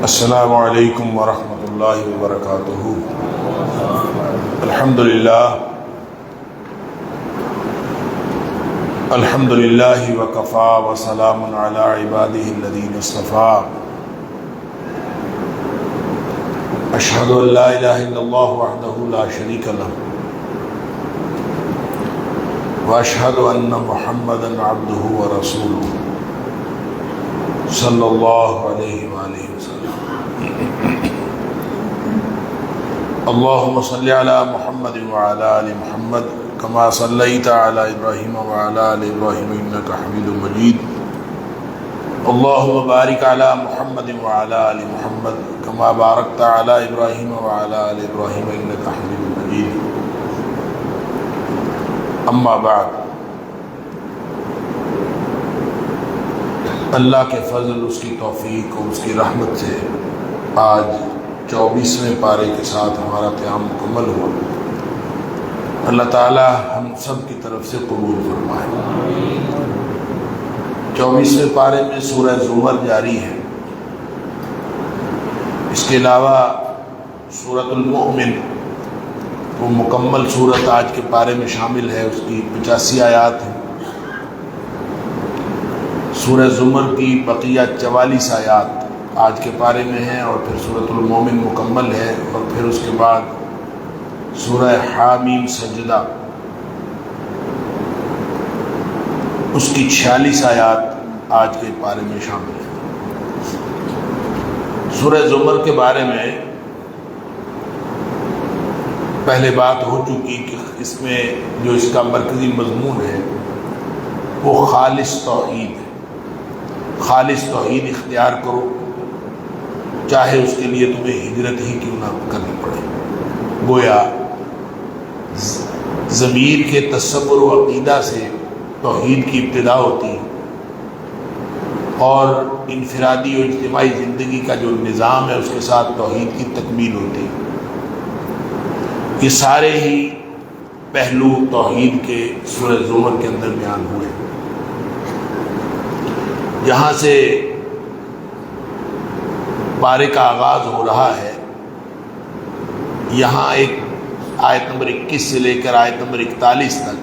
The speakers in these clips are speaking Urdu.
السلام علیکم ورحمۃ اللہ وبرکاتہ۔ الحمد للہ وکفا وسلام علی عبادہ الذین اصطفیٰ۔ اشہد ان لا الہ الا اللہ وحدہ لا شریک لہ واشہد ان محمدا عبدہ ورسولہ صلی اللہ علیہ وآلہ وسلم۔ اللہم صلی علی محمد وعلی آل محمد کما صلیت علی ابراہیم وعلی آل ابراہیم انک حمید مجید۔ اللہم بارک علی محمد وعلی آل محمد کما بارکت علی ابراہیم وعلی آل ابراہیم انک حمید مجید۔ اما بعد، اللہ کے فضل، اس کی توفیق اور اس کی رحمت سے آج 24ویں پارے کے ساتھ ہمارا قیام مکمل ہوا۔ اللہ تعالی ہم سب کی طرف سے قبول فرمائے۔ 24ویں پارے میں سورہ زمر جاری ہے۔ اس کے علاوہ سورۃ المؤمن، وہ مکمل سورت آج کے پارے میں شامل ہے، اس کی 85 آیات ہیں۔ سورہ زمر کی بقیہ 44 آیات آج کے پارے میں ہیں، اور پھر سورۃ المؤمن مکمل ہے، اور پھر اس کے بعد سورہ حامیم سجدہ، اس کی 46 آیات آج کے پارے میں شامل ہیں۔ سورہ زمر کے بارے میں پہلے بات ہو چکی کہ اس میں جو اس کا مرکزی مضمون ہے وہ خالص توحید ہے۔ خالص توحید اختیار کرو، چاہے اس کے لیے تمہیں ہجرت ہی کیوں نہ کرنی پڑے۔ گویا ضمیر کے تصور و عقیدہ سے توحید کی ابتدا ہوتی ہے، اور انفرادی و اجتماعی زندگی کا جو نظام ہے اس کے ساتھ توحید کی تکمیل ہوتی ہے۔ یہ سارے ہی پہلو توحید کے سورہ زمر کے اندر بیان ہوئے۔ جہاں سے پارے کا آغاز ہو رہا ہے، یہاں ایک آیت نمبر 21 سے لے کر آیت نمبر 41 تک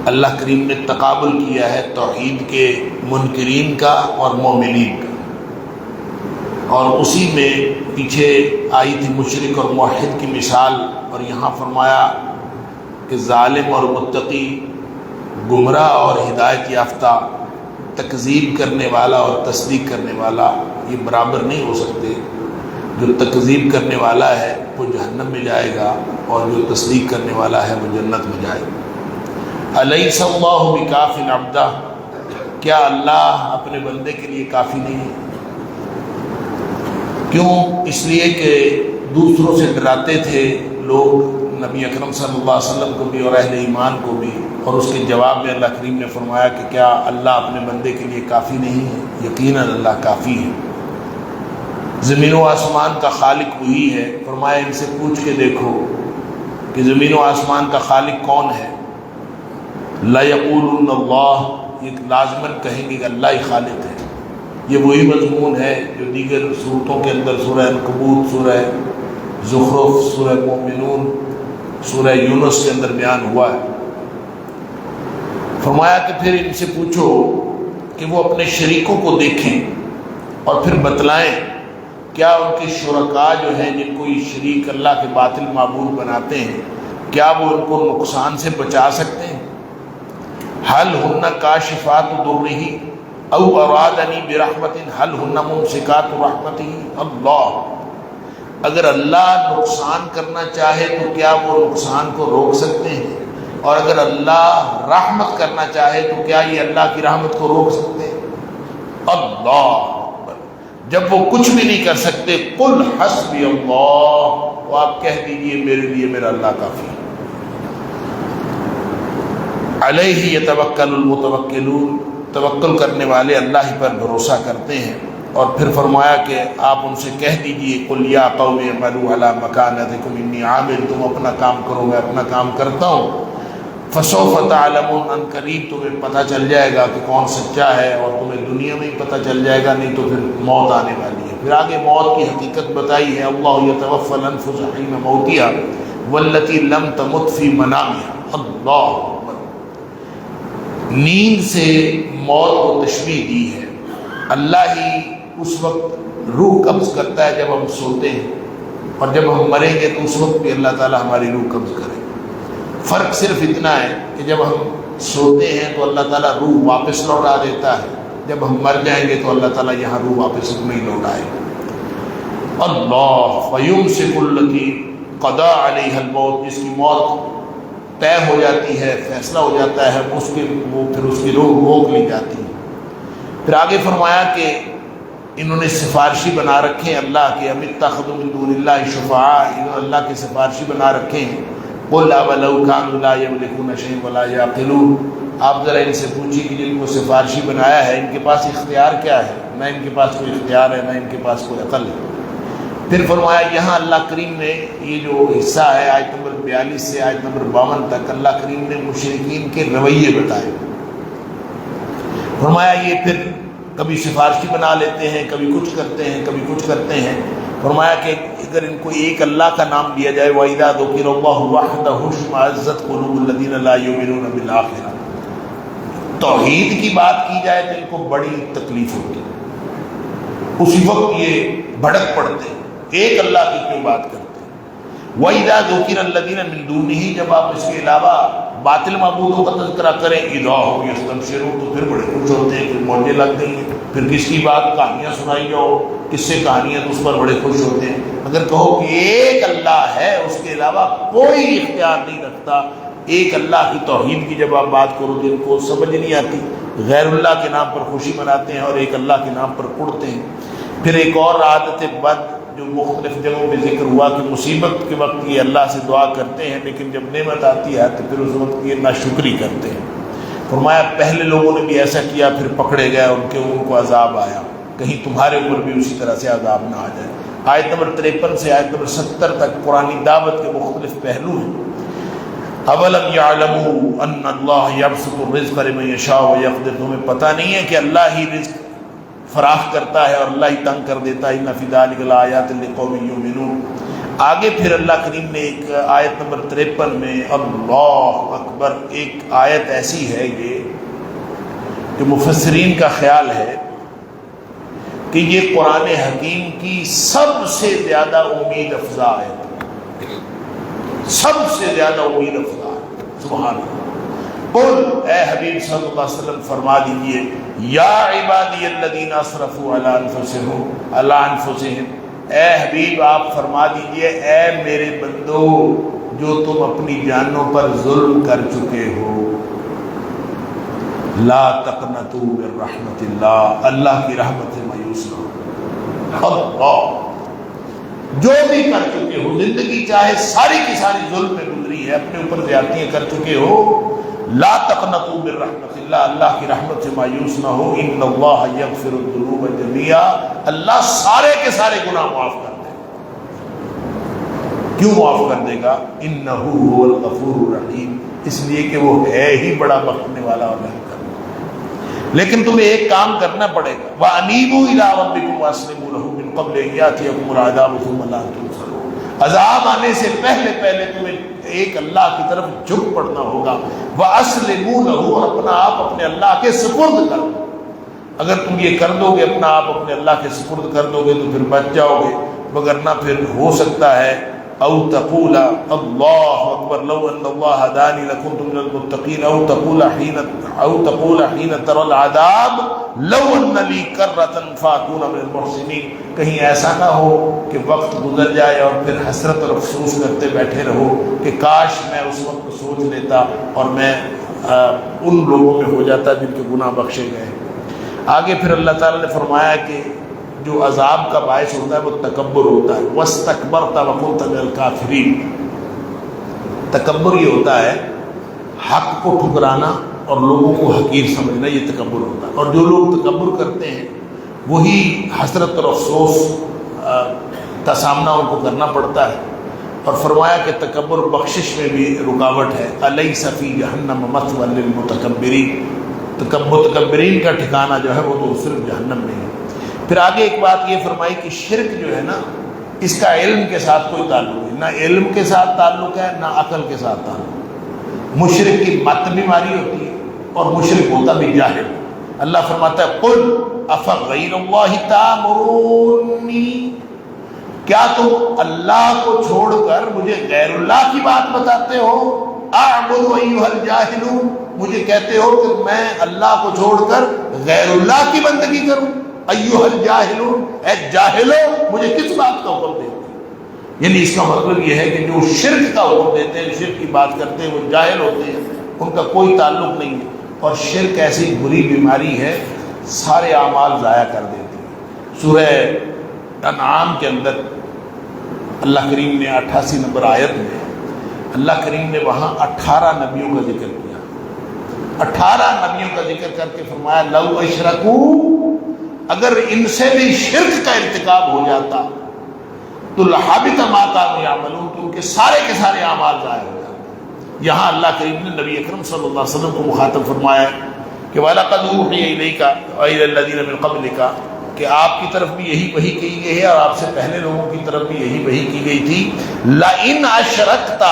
اللہ کریم نے تقابل کیا ہے توحید کے منکرین کا اور مومنین کا، اور اسی میں پیچھے آئی تھی مشرک اور موحد کی مثال، اور یہاں فرمایا کہ ظالم اور متقی، گمراہ اور ہدایت یافتہ، تکذیب کرنے والا اور تصدیق کرنے والا یہ برابر نہیں ہو سکتے۔ جو تکذیب کرنے والا ہے وہ جہنم میں جائے گا، اور جو تصدیق کرنے والا ہے وہ جنت میں جائے گا۔ الیس اللہ بکاف عبدہ، کیا اللہ اپنے بندے کے لیے کافی نہیں ہے؟ کیوں؟ اس لیے کہ دوسروں سے ڈراتے تھے لوگ نبی اکرم صلی اللہ علیہ وسلم کو بھی اور اہل ایمان کو بھی، اور اس کے جواب میں اللہ کریم نے فرمایا کہ کیا اللہ اپنے بندے کے لیے کافی نہیں ہے؟ یقیناً اللہ کافی ہے۔ زمین و آسمان کا خالق وہی ہے۔ فرمایا ان سے پوچھ کے دیکھو کہ زمین و آسمان کا خالق کون ہے؟ لَيَقُولُنَّ اللَّهُ، یہ لازماً کہیں گے کہ اللہ ہی خالق ہے۔ یہ وہی مضمون ہے جو دیگر صورتوں کے اندر سورہ عنکبوت، سورہ زخرف، سورہ مومنون، سورہ یونس کے اندر بیان ہوا ہے۔ فرمایا کہ پھر ان سے پوچھو کہ وہ اپنے شریکوں کو دیکھیں اور پھر بتلائیں، کیا ان کے شرکاء جو ہیں جن کو یہ شریک اللہ کے باطل معبود بناتے ہیں، کیا وہ ان کو نقصان سے بچا سکتے ہیں؟ حل ہن کاشفات ضرہ او ارادنی برحمت حل ہن ممسکات رحمتہ۔ اللہ، اگر اللہ نقصان کرنا چاہے تو کیا وہ نقصان کو روک سکتے ہیں؟ اور اگر اللہ رحمت کرنا چاہے تو کیا یہ اللہ کی رحمت کو روک سکتے ہیں؟ اللہ اکبر۔ جب وہ کچھ بھی نہیں کر سکتے، قل حسبی اللہ، تو آپ کہہ دیجئے میرے لیے میرا اللہ کافی ہے۔ علیہ یتوکل المتوکلون، توکل کرنے والے اللہ ہی پر بھروسہ کرتے ہیں۔ اور پھر فرمایا کہ آپ ان سے کہہ دیجئے قل یا قوم اعملوا علی مکانتکم انی عامل، تم اپنا کام کرو میں اپنا کام کرتا ہوں۔ فسوف تعلمون، ان قریب تمہیں پتہ چل جائے گا کہ کون سچا ہے، اور تمہیں دنیا میں ہی پتہ چل جائے گا، نہیں تو پھر موت آنے والی ہے۔ پھر آگے موت کی حقیقت بتائی ہے، اللہ یتوفی الانفس حین موتہا والتی لم تمت فی منامہا۔ اللہ اکبر، نیند سے موت کو تشبیہ دی ہے۔ اللہ ہی اس وقت روح قبض کرتا ہے جب ہم سوتے ہیں، اور جب ہم مریں گے تو اس وقت بھی اللہ تعالی ہماری روح قبض کرے گا۔ فرق صرف اتنا ہے کہ جب ہم سوتے ہیں تو اللہ تعالیٰ روح واپس لوٹا دیتا ہے، جب ہم مر جائیں گے تو اللہ تعالیٰ یہاں روح واپس نہیں لوٹائے گا۔ اللہ فیمسک التی قضا علیہ الموت، جس کی موت طے ہو جاتی ہے، فیصلہ ہو جاتا ہے، پھر اس کی روح روک لی جاتی ہے۔ پھر آگے فرمایا کہ انہوں نے سفارشی بنا رکھے ہیں اللہ کے، ام اتخذوا من دون اللہ شفعاء، انہوں نے اللہ کے سفارشی بنا رکھے ہیں۔ قل اولو كانوا لا يملكون شيئا ولا يعقلون، آپ ذرا ان سے پوچھیے کہ جن کو سفارشی بنایا ہے ان کے پاس اختیار کیا ہے؟ نہ ان کے پاس کوئی اختیار ہے، نہ ان کے پاس کوئی عقل ہے۔ پھر فرمایا یہاں اللہ کریم نے یہ جو حصہ ہے آیت نمبر 42 سے آیت نمبر 52 تک، اللہ کریم نے مشرکین کے رویے بتائے۔ فرمایا یہ پھر کبھی سفارشی بنا لیتے ہیں، کبھی کچھ کرتے ہیں، کبھی کچھ کرتے ہیں۔ فرمایا کہ اگر ان کو ایک اللہ کا نام دیا جائے، وَإِذَا ذُكِرَ اللَّهُ وَحْدَهُ اشْمَأَزَّتْ قُلُوبُ الَّذِينَ لَا يُؤْمِنُونَ بِالْآخِرَةِ، توحید کی بات کی جائے تو ان کو بڑی تکلیف ہوتی ہے، اسی وقت یہ بھڑک پڑتے ہیں، ایک اللہ کی کیوں بات کرتے ہیں۔ وَإِذَا ذُكِرَ الَّذِينَ مِن دُونِهِ، جب آپ اس کے علاوہ باطل معبودوں کا تذکرہ کریں، اِذَا هُمْ يَسْتَبْشِرُونَ، تو پھر بڑے خوش ہوتے ہیں، پھر موجیں لگ گئی ہیں، پھر کس کی بات کہانیاں سنائی جاؤ، کس سے کہانیاں، تو اس پر بڑے خوش ہوتے ہیں۔ اگر کہو کہ ایک اللہ ہے، اس کے علاوہ کوئی اختیار نہیں رکھتا، ایک اللہ کی توحید کی جب آپ بات کرو تو ان کو سمجھ نہیں آتی، غیر اللہ کے نام پر خوشی مناتے ہیں اور ایک اللہ کے نام پر کڑتے ہیں۔ پھر ایک اور عادت بد جو مختلف جگہوں میں ذکر ہوا کہ مصیبت کے وقت یہ اللہ سے دعا کرتے ہیں، لیکن جب نعمت آتی ہے تو پھر اس وقت یہ ناشکری کرتے ہیں۔ فرمایا پہلے لوگوں نے بھی ایسا کیا، پھر پکڑے گئے، ان کو عذاب آیا، کہیں تمہارے اوپر بھی اسی طرح سے عذاب نہ آ جائے۔ آیت نمبر 53 سے آیت نمبر 70 تک قرآنی دعوت کے مختلف پہلو ہیں۔ اولم یعلموا ان اللہ یبسط الرزق لمن یشاء ویقدر، تمہیں پتہ نہیں ہے کہ اللہ ہی رزق فراخ کرتا ہے اور اللہ ہی تنگ کر دیتا ہے۔ ان فی ذلک لآیات لقوم یؤمنون۔ آگے پھر اللہ کریم نے ایک آیت نمبر 53 میں، اللہ اکبر، ایک آیت ایسی ہے یہ کہ مفسرین کا خیال ہے کہ یہ قرآن حکیم کی سب سے زیادہ امید افزا ہے، سب سے زیادہ امید افزا ہے۔ سبحان اللہ۔ قل، اے حبیب صلی اللہ علیہ وسلم فرما دیجئے، یا عبادی الذین اسرفوا علی انفسہم، اے حبیب آپ فرما دیجئے، اے میرے بندو جو تم اپنی جانوں پر ظلم کر چکے ہو، لا تقنطوا من رحمت اللہ، اللہ کی رحمت سے مایوس نہ ہو۔ اللہ، جو بھی کر چکے ہو، زندگی چاہے ساری کی ساری ظلم میں گزری ہے، اپنے اوپر زیادتیاں کر چکے ہو، لا تقنطوا من رحمت اللہ، اللہ کی رحمت سے مایوس نہ ہو۔ ان اللہ یغفر الذنوب جميعا، اللہ سارے کے سارے گناہ معاف کر دے گا۔ کیوں معاف کر دے گا؟ انہ هو الغفور الرحیم، اس لیے کہ وہ ہے ہی بڑا بخشنے والا اور رحم کرنے والا۔ لیکن تمہیں ایک کام کرنا پڑے گا، وَأَنِيبُوا إِلَىٰ رَبِّكُمْ وَأَسْلِمُوا لَهُ مِن قَبْلِ أَن يَأْتِيَكُمُ الْعَذَابُ ثُمَّ لَا تُنصَرُونَ، عذاب آنے سے پہلے تمہیں ایک اللہ کی طرف جھک پڑنا ہوگا۔ وَأَسْلِمُوا لَهُ، اور اپنا آپ اپنے اللہ کے سپرد کر دو۔ اگر تم یہ کر دو گے، اپنا آپ اپنے اللہ کے سپرد کر دو گے تو پھر بچ جاؤ گے، وگرنہ پھر ہو سکتا ہے او تقول اللہ اکبر لو ان اللہ ہدانی لکنت من المتقین، او تقول حین تری العذاب لو ان لی کرۃ فاکون من المحسنین، کہیں ایسا نہ ہو کہ وقت گزر جائے اور پھر حسرت اور افسوس کرتے بیٹھے رہو کہ کاش میں اس وقت سوچ لیتا اور میں ان لوگوں میں ہو جاتا جن کے گناہ بخشے گئے۔ آگے پھر اللہ تعالیٰ نے فرمایا کہ جو عذاب کا باعث ہوتا ہے وہ تکبر ہوتا ہے۔ وَاسْتَكْبَرْتَ وَكُنْتَ مِنَ الْكَافِرِينَ، تکبر یہ ہوتا ہے حق کو ٹھکرانا اور لوگوں کو حقیر سمجھنا، یہ تکبر ہوتا ہے۔ اور جو لوگ تکبر کرتے ہیں وہی حسرت اور افسوس کا سامنا ان کو کرنا پڑتا ہے۔ اور فرمایا کہ تکبر بخشش میں بھی رکاوٹ ہے. الیس فی جہنم مثوی للمتکبرین، متکبرین کا ٹھکانہ جو ہے وہ تو صرف جہنم میں ہے. پھر آگے ایک بات یہ فرمائی کہ شرک جو ہے نا اس کا علم کے ساتھ کوئی تعلق نہیں، نہ علم کے ساتھ تعلق ہے نہ عقل کے ساتھ تعلق ہے. مشرک کی مت بیماری ہوتی ہے اور مشرک ہوتا بھی جاہل. اللہ فرماتا ہے قل افغیر اللہ تامرونی، کیا تم اللہ کو چھوڑ کر مجھے غیر اللہ کی بات بتاتے ہو؟ اعبد ایھا الجاہلون، مجھے کہتے ہو کہ میں اللہ کو چھوڑ کر غیر اللہ کی بندگی کروں. ایھا الجاہلون، اے جاہلو مجھے کس بات کا حکم دیتے ہیں؟ یعنی اس کا مطلب یہ ہے کہ جو شرک کا حکم دیتے ہیں، شرک کی بات کرتے ہیں، وہ جاہل ہوتے ہیں، ان کا کوئی تعلق نہیں ہے. اور شرک ایسی بری بیماری ہے سارے اعمال ضائع کر دیتی ہے. سورہ انعام کے اندر اللہ کریم نے 88 نمبر آیت میں اللہ کریم نے وہاں 18 نبیوں کا ذکر کیا. 18 نبیوں کا ذکر کر کے فرمایا لو اشرکوا، اگر ان سے بھی شرک کا ارتکاب ہو جاتا تو لحبط ما كانوا يعملون، تو ان کے سارے اعمال ضائع ہو جاتے. یہاں اللہ کریم نے نبی اکرم صلی اللہ علیہ وسلم کو مخاطب فرمایا کہ وَلَقَدْ أُوحِيَ إِلَيْكَ وَإِلَى الَّذِينَ مِن قَبْلِكَ، کہ آپ کی طرف بھی یہی وحی کی گئی ہے اور آپ سے پہلے لوگوں کی طرف بھی یہی وحی کی گئی تھی. لَإِنْ أَشْرَكْتَ،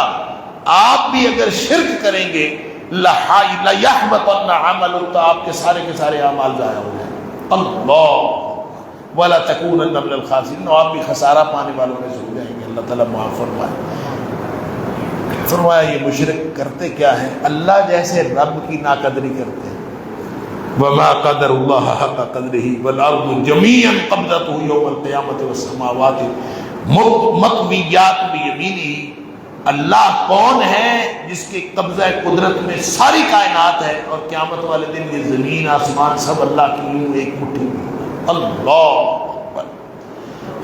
آپ بھی اگر شرک کریں گے، لَيَحْبَطَنَّ عَمَلُكَ، تو آپ کے سارے اعمال ضائع ہو جائیں. اللہ وَلَا تَكُونَنَّ مِنَ الْخَاسِرِينَ، اور آپ بھی خسارہ پانے والوں میں سے ہو جائیں گے. اللہ تعالیٰ معاف فرمائے. فرمایا یہ مشرک کرتے کیا ہیں؟ اللہ جیسے رب کی ناقدری کرتے ہیں. وَمَا قَدَرُ اللَّهَ حَقَّ قَدْرِهِ وَالْأَرْضُ جَمِيعًا قَبْضَتُهُ يَوْمَ الْقِيَامَةِ وَالسَّمَاوَاتُ مَطْوِيَّاتٌ بِيَمِينِهِ، اللہ کون ہے جس کے قبضہ قدرت میں ساری کائنات ہے اور قیامت والے دن یہ زمین آسمان سب اللہ کی یوں ایک مٹھی میں. اللہ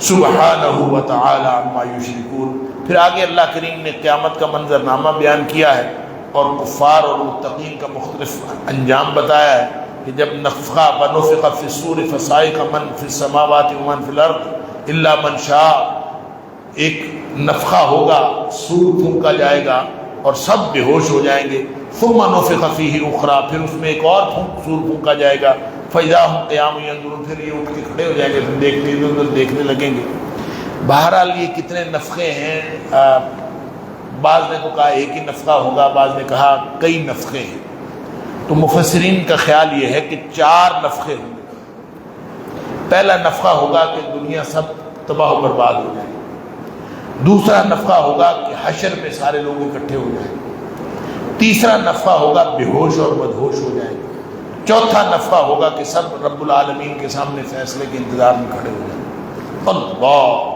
سبحانہ وتعالی عما یشرکون. پھر آگے اللہ کریم نے قیامت کا منظرنامہ بیان کیا ہے اور کفار اور متقین کا مختلف انجام بتایا ہے کہ جب نفخہ ونفخ فی الصور فصعق من فی السماوات ومن فی الارض الا من شاء، ایک نفخہ ہوگا، سور پھونکا جائے گا اور سب بے ہوش ہو جائیں گے. ثم نفخ فیہ اخری، پھر اس میں ایک اور سور پھونکا جائے گا. فاذا هم قیام ینظرون، پھر یہ اٹھ کے کھڑے ہو جائیں گے، پھر دیکھنے لگیں گے. بہرحال یہ کتنے نفخے ہیں؟ بعض نے تو کہا ایک ہی نفخہ ہوگا، بعض نے کہا کئی نفخے ہیں. تو مفسرین کا خیال یہ ہے کہ 4 نفخے ہوں گے. پہلا نفخہ ہوگا کہ دنیا سب تباہ و برباد ہو جائے. دوسرا نفخہ ہوگا کہ حشر میں سارے لوگ اکٹھے ہو جائیں. تیسرا نفخہ ہوگا بے ہوش اور بدہوش ہو جائیں. چوتھا نفخہ ہوگا کہ سب رب العالمین کے سامنے فیصلے کے انتظار میں کھڑے ہو جائیں. اللہ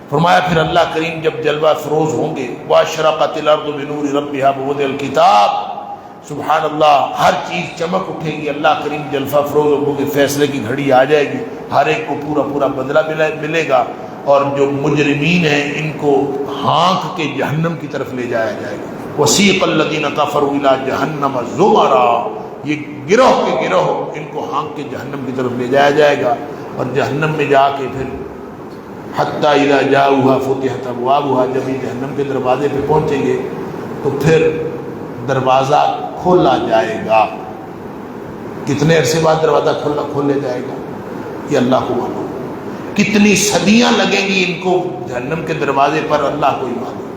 فرمایا پھر اللہ کریم جب جلوہ فروز ہوں گے، وَأَشْرَقَتِ الْأَرْضُ بِنُورِ رَبِّهَا وَوُضِعَ الْكِتَابُ، سبحان اللہ، ہر چیز چمک اٹھے گی. اللہ کریم جلوہ فروز ہوں گے، فیصلے کی گھڑی آ جائے گی، ہر ایک کو پورا بدلہ ملے گا. اور جو مجرمین ہیں ان کو ہانک کے جہنم کی طرف لے جایا جائے گا. وَسِيقَ الَّذِينَ كَفَرُوا إِلَىٰ جَهَنَّمَ زُمَرًا، یہ گروہ کے گروہ ان کو ہانک کے جہنم کی طرف لے جایا جائے گا. اور جہنم میں جا کے پھر حتیٰ اذا جاؤها فتحت ابوابها، جب یہ جہنم کے دروازے پہ پہنچیں گے تو پھر دروازہ کھولا جائے گا. کتنے عرصے بعد دروازہ کھولے جائے گا یہ اللہ کو معلوم. کتنی صدیاں لگیں گی ان کو جہنم کے دروازے پر، اللہ کو ہی معلوم.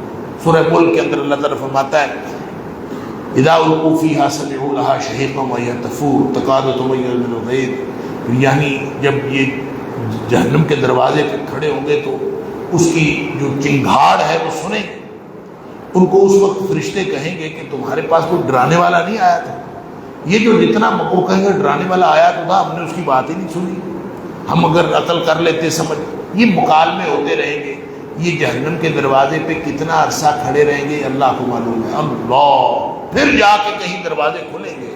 سورہ ملک کے اندر اللہ تعالیٰ فرماتا ہے اذا القوا فیہا سمعوا لہا شہیقا وہی تفور تکاد تمیز من الغیظ، یعنی جب یہ جہنم کے دروازے پہ کھڑے ہوں گے تو اس کی جو چنگھاڑ ہے وہ سنیں گے. ان کو اس وقت فرشتے کہیں گے کہ تمہارے پاس کوئی ڈرانے والا نہیں آیا تھا؟ یہ جو جتنا وہ کہیں گے ڈرانے والا آیا تو تھا، ہم نے اس کی بات ہی نہیں سنی. ہم اگر عقل کر لیتے سمجھ. یہ مکالمے ہوتے رہیں گے. یہ جہنم کے دروازے پہ کتنا عرصہ کھڑے رہیں گے اللہ کو معلوم ہے. اللہ پھر جا کے کہیں دروازے کھلیں گے.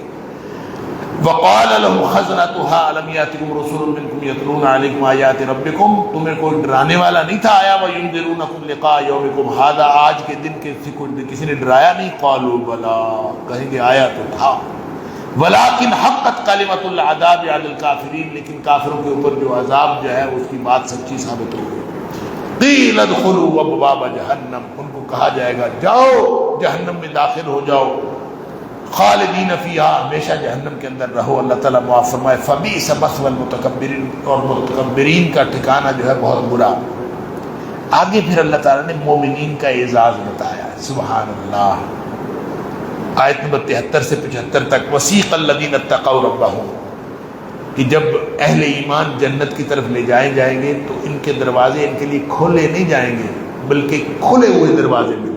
وقال لهم خزنتها الم یاتکم رسول منکم یتلون علیکم آیات ربکم، تمہیں کوئی ڈرانے والا نہیں تھا آیا؟ وینذرونکم لقاء یومکم ھذا، آج کے دن کے کسی نے ڈرایا نہیں؟ قالوا بلا، کہیں گے آیا تو تھا. ولکن حقت کلمۃ العذاب علی الکافرین، لیکن کافروں کے اوپر جو عذاب جو ہے اس کی بات سچی ثابت ہو گئی. قیل ادخلوا ابواب جہنم، ان کو کہا جائے گا جاؤ جہنم میں داخل ہو جاؤ، خالدین فیہا، ہمیشہ جہنم کے اندر رہو۔ اللہ تعالیٰ معاف فرمائے فبئس مثوى المتکبرین، اور متکبرین کا ٹھکانہ جو ہے بہت برا۔ آگے پھر اللہ تعالیٰ نے مومنین کا اعزاز بتایا، سبحان اللہ، آیت نمبر 73 سے 75 تک، وسیق الذین اتقوا ربہم، کہ جب اہل ایمان جنت کی طرف لے جائیں گے تو ان کے دروازے ان کے لیے کھولے نہیں جائیں گے، بلکہ کھلے ہوئے دروازے ملیں۔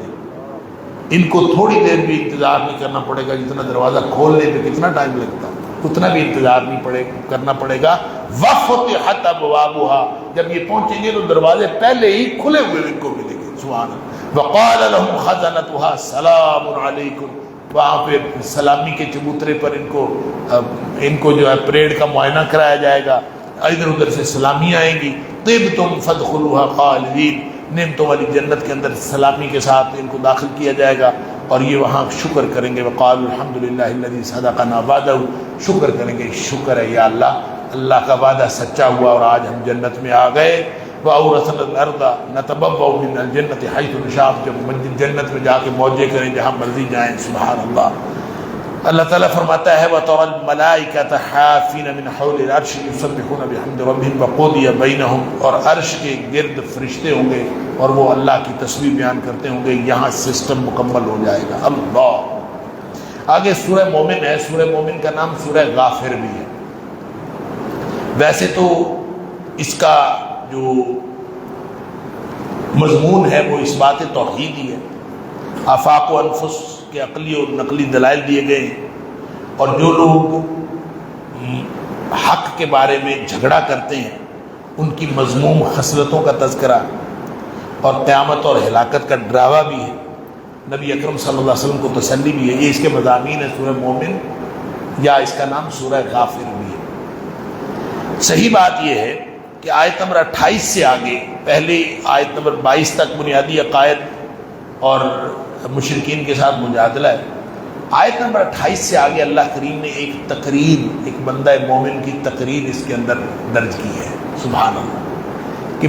ان کو تھوڑی دیر بھی انتظار نہیں کرنا پڑے گا، جتنا دروازہ کھولنے میں کتنا ٹائم لگتا اتنا بھی انتظار نہیں کرنا پڑے گا۔ وفتحت ابوابها، جب یہ پہنچیں گے تو دروازے پہلے ہی کھلے ہوئے ان کو ملیں گے، سبحان اللہ۔ وقال لهم خزنتها سلام علیکم، وہاں پہ سلامی کے چبوترے پر ان کو جو ہے پریڈ کا معائنہ کرایا جائے گا، ادھر ادھر سے سلامی آئیں گی۔ طبتم فادخلوها خالدین، نعمتوں والی جنت کے اندر سلامی کے ساتھ ان کو داخل کیا جائے گا، اور یہ وہاں شکر کریں گے۔ وقالوا الحمدللہ الذی صدقنا وعدہ، شکر کریں گے، شکر ہے یا اللہ، اللہ کا وعدہ سچا ہوا اور آج ہم جنت میں آ گئے۔ وَأَوْرَثْنَا الْأَرْضَ نَتَبَوَّأُ مِنَ الْجَنَّةِ حَيْثُ نَشَاءُ، جب جنت میں جا کے موجے کریں جہاں مرضی جائیں، سبحان اللہ۔ اللہ تعالیٰ فرماتا ہے وَتَرَى الْمَلَائِكَةَ حَافِّينَ مِنْ حَوْلِ الْعَرْشِ يُسَبِّحُونَ بِحَمْدِ رَبِّهِمْ وَقُضِيَ بَيْنَهُمْ، اور عرش کے گرد فرشتے ہوں گے اور وہ اللہ کی تسبیح بیان کرتے ہوں گے، یہاں سسٹم مکمل ہو جائے گا۔ اللہ، آگے سورہ مومن ہے، سورہ مومن کا نام سورہ غافر بھی ہے۔ ویسے تو اس کا جو مضمون ہے وہ اس بات توحید ہی ہے، آفاق و انفس کے عقلی اور نقلی دلائل دیے گئے ہیں، اور جو لوگ حق کے بارے میں جھگڑا کرتے ہیں ان کی مذموم خصلتوں کا تذکرہ اور قیامت اور ہلاکت کا ڈراوا بھی ہے، نبی اکرم صلی اللہ علیہ وسلم کو تسلی بھی ہے، یہ اس کے مضامین ہے سورہ مومن، یا اس کا نام سورہ غافر بھی ہے۔ صحیح بات یہ ہے کہ آیت نمبر 28 سے آگے، پہلے آیت نمبر 22 تک بنیادی عقائد اور مشرکین کے ساتھ مجادلہ ہے، آیت نمبر 28 سے آگے اللہ کریم نے ایک تقریر، ایک بندہ مومن کی تقریر اس کے اندر درج کی ہے، سبحان اللہ، کہ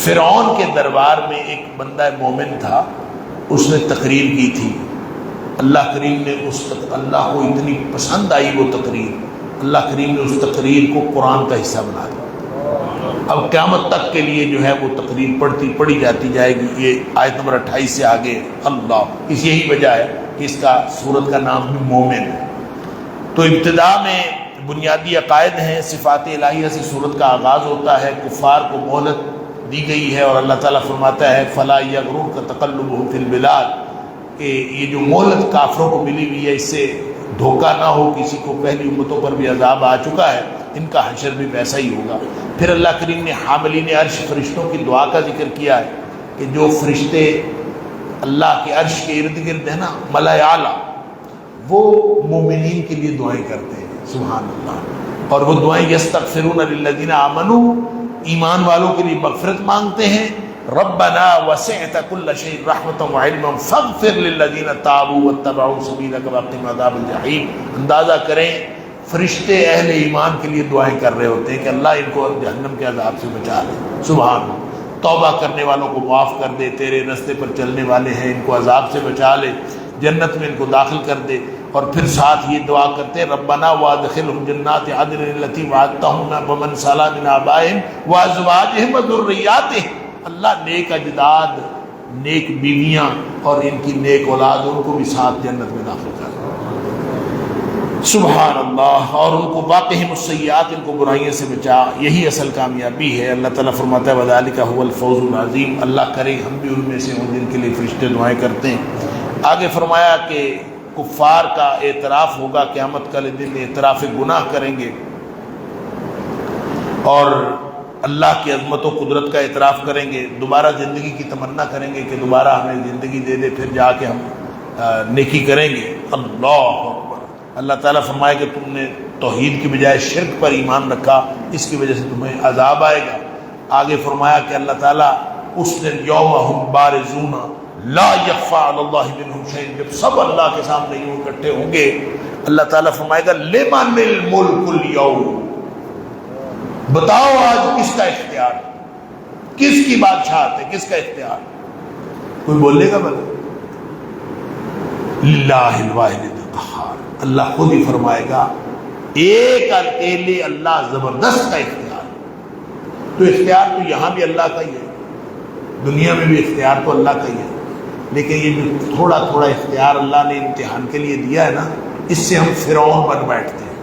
فرعون کے دربار میں ایک بندہ مومن تھا، اس نے تقریر کی تھی، اللہ کریم نے اللہ کو اتنی پسند آئی وہ تقریر، اللہ کریم نے اس تقریر کو قرآن کا حصہ بنا دیا۔ اب قیامت تک کے لیے جو ہے وہ تقریر پڑھی جاتی جائے گی، یہ آیت نمبر 28 سے آگے۔ اللہ، اس یہی وجہ ہے کہ اس کا سورت کا نام بھی مومن ہے۔ تو ابتدا میں بنیادی عقائد ہیں، صفات الہیہ سے سورت کا آغاز ہوتا ہے، کفار کو مہلت دی گئی ہے، اور اللہ تعالیٰ فرماتا ہے فَلَا يَغْرُرْكَ تَقَلُّبُهُمْ فِي الْبِلَادِ، کہ یہ جو مہلت کافروں کو ملی ہوئی ہے اس سے دھوکہ نہ ہو کسی کو، پہلی امتوں پر بھی عذاب آ چکا ہے، ان کا حشر بھی ویسا ہی ہوگا۔ پھر اللہ کریم نے حاملین عرش فرشتوں کی دعا کا ذکر کیا ہے کہ جو فرشتے اللہ کے عرش کے ارد گرد ہیں نا، ملائے اعلیٰ، وہ مومنین کے لیے دعائیں کرتے ہیں، سبحان اللہ، اور وہ دعائیں یستغفرون للذین آمنوا، ایمان والوں کے لیے مغفرت مانگتے ہیں، ربنا وسعت كل شيء رحمة وعلما فاغفر للذین تابوا واتبعوا سبیلک وقهم عذاب الجحیم۔ اندازہ کریں فرشتے اہل ایمان کے لیے دعائیں کر رہے ہوتے ہیں کہ اللہ ان کو جہنم کے عذاب سے بچا لے، سبحان اللہ، توبہ کرنے والوں کو معاف کر دے، تیرے رستے پر چلنے والے ہیں ان کو عذاب سے بچا لے، جنت میں ان کو داخل کر دے۔ اور پھر ساتھ یہ دعا کرتے ہیں ربنا وادخلهم جنات عدن التي وعدتهم ومن صلح من آبائهم وازواجهم وذرياتهم، اللہ نیک اجداد، نیک بیویاں اور ان کی نیک اولاد، ان کو بھی ساتھ جنت میں داخل کر دے، سبحان اللہ، اور ان کو واقعہم السیئات، ان کو برائیوں سے بچا، یہی اصل کامیابی ہے۔ اللہ تعالیٰ فرماتا ہے وذالک هو الفوز العظیم، اللہ کرے ہم بھی ان میں سے ہوں جن کے لیے فرشتے دعائیں کرتے ہیں۔ آگے فرمایا کہ کفار کا اعتراف ہوگا، قیامت کا دن اعتراف گناہ کریں گے اور اللہ کی عظمت و قدرت کا اعتراف کریں گے، دوبارہ زندگی کی تمنا کریں گے کہ دوبارہ ہمیں زندگی دے دے، پھر جا کے ہم نیکی کریں گے۔ اللہ اکبر، اللہ تعالیٰ فرمائے کہ تم نے توحید کی بجائے شرک پر ایمان رکھا، اس کی وجہ سے تمہیں عذاب آئے گا۔ آگے فرمایا کہ اللہ تعالیٰ اس دن یوم ہم بارزون لا یخفی علی اللہ منہم شیء، جب سب اللہ کے سامنے یوں اکٹھے ہوں گے، اللہ تعالیٰ فرمائے گا لمن الملک اليوم، بتاؤ آج کس کا اختیار، کس کی بادشاہت ہے، کس کا اختیار؟ کوئی بولے گا بھلا؟ للہ الواحد القہار، اللہ خود ہی فرمائے گا ایک اکیلے اللہ زبردست کا اختیار۔ تو اختیار تو یہاں بھی اللہ کا ہی ہے، دنیا میں بھی اختیار تو اللہ کا ہی ہے، لیکن یہ جو تھوڑا تھوڑا اختیار اللہ نے امتحان کے لیے دیا ہے نا، اس سے ہم فرعون بن بیٹھتے ہیں،